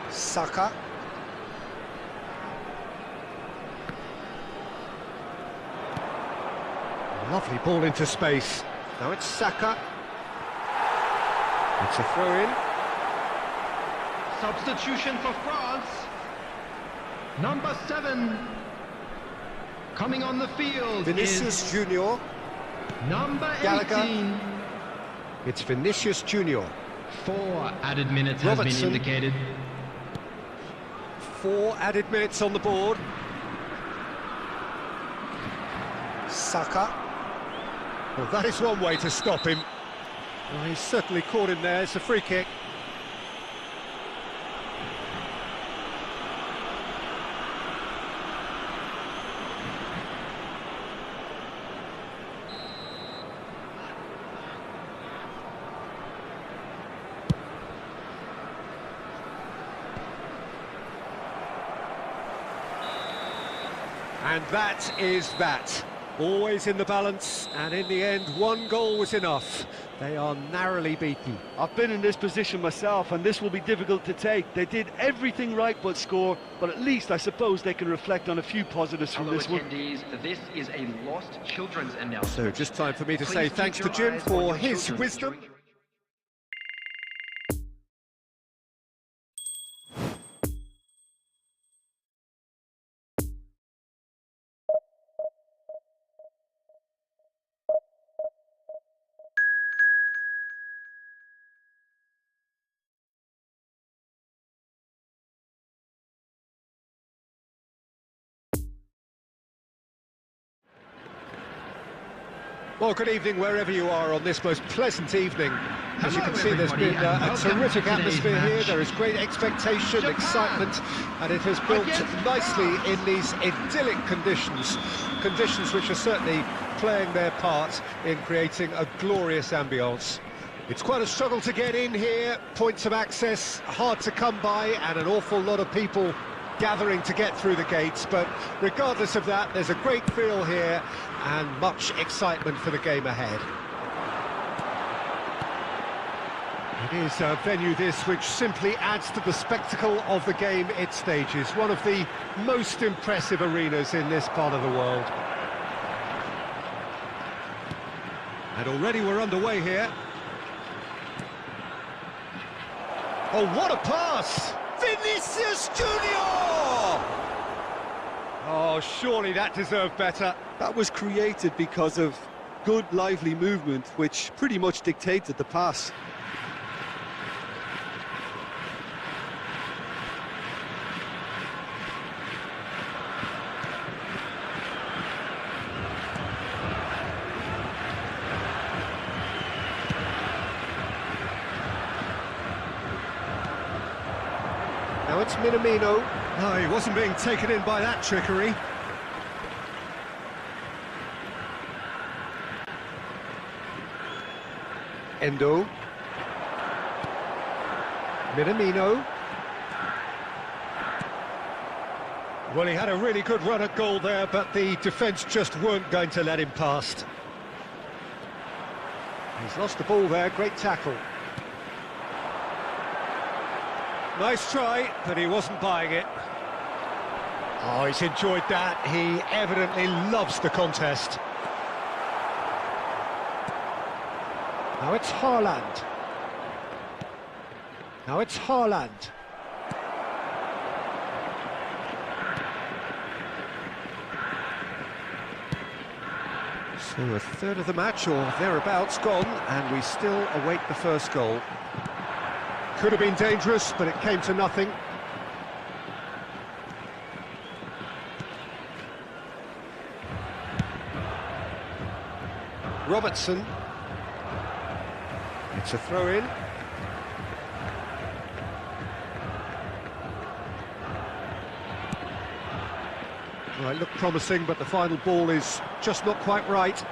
Saka. Lovely ball into space. Now it's Saka. It's a throw-in. Substitution for France. Number 7. Coming on the field Vinicius Junior. Number 18. Gallagher. It's Vinicius Junior. 4 added minutes has been indicated. 4 added minutes on the board. Saka. Well, that is one way to stop him. Well, he's certainly caught him there. It's a free kick. And that is that. Always in the balance, and in the end, one goal was enough. They are narrowly beaten. I've been in this position myself, and this will be difficult to take. They did everything right but score, but at least I suppose they can reflect on a few positives from this one. This is a lost children's announcement. So just time for me to say thanks to Jim for his wisdom. Well, good evening wherever you are on this most pleasant evening. As you can see, there's been a terrific atmosphere here. There is great expectation, excitement, and it has built nicely in these idyllic conditions. Conditions which are certainly playing their part in creating a glorious ambience. It's quite a struggle to get in here, points of access hard to come by, and an awful lot of people gathering to get through the gates, but regardless of that, there's a great feel here and much excitement for the game ahead. It is a venue this which simply adds to the spectacle of the game it stages, one of the most impressive arenas in this part of the world. And already we're underway here. Oh, what a pass! Vinicius Junior! Oh, surely that deserved better. That was created because of good, lively movement, which pretty much dictated the pass. Now it's Minamino. No, he wasn't being taken in by that trickery. Endo. Minamino. Well, he had a really good run at goal there, but the defence just weren't going to let him past. He's lost the ball there, great tackle. Nice try, but he wasn't buying it. Oh, he's enjoyed that. He evidently loves the contest. Now it's Haaland. Now it's Haaland. So a third of the match or thereabouts gone, and we still await the first goal. Could have been dangerous, but it came to nothing. Robertson. It's a throw-in. Well, it looked promising, but the final ball is just not quite right.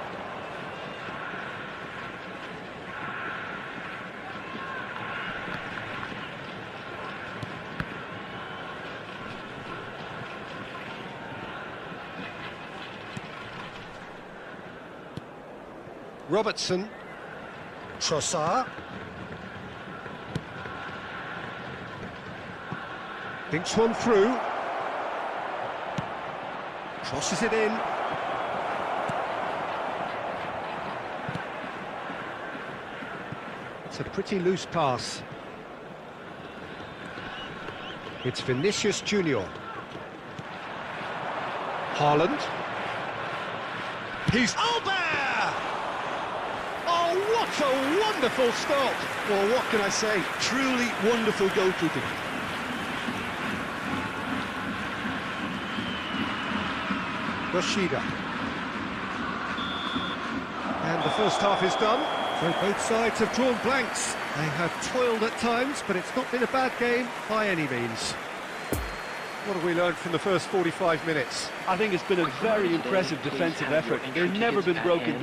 Robertson. Trossard. Thinks one through. Crosses it in. It's a pretty loose pass. It's Vinicius Junior. Haaland. He's Albert! Oh, what a wonderful stop! Well, what can I say? Truly wonderful goalkeeping. Yoshida. And the first half is done. So both sides have drawn blanks. They have toiled at times, but it's not been a bad game by any means. What have we learned from the first 45 minutes? I think it's been a very impressive defensive effort. They've never been broken down.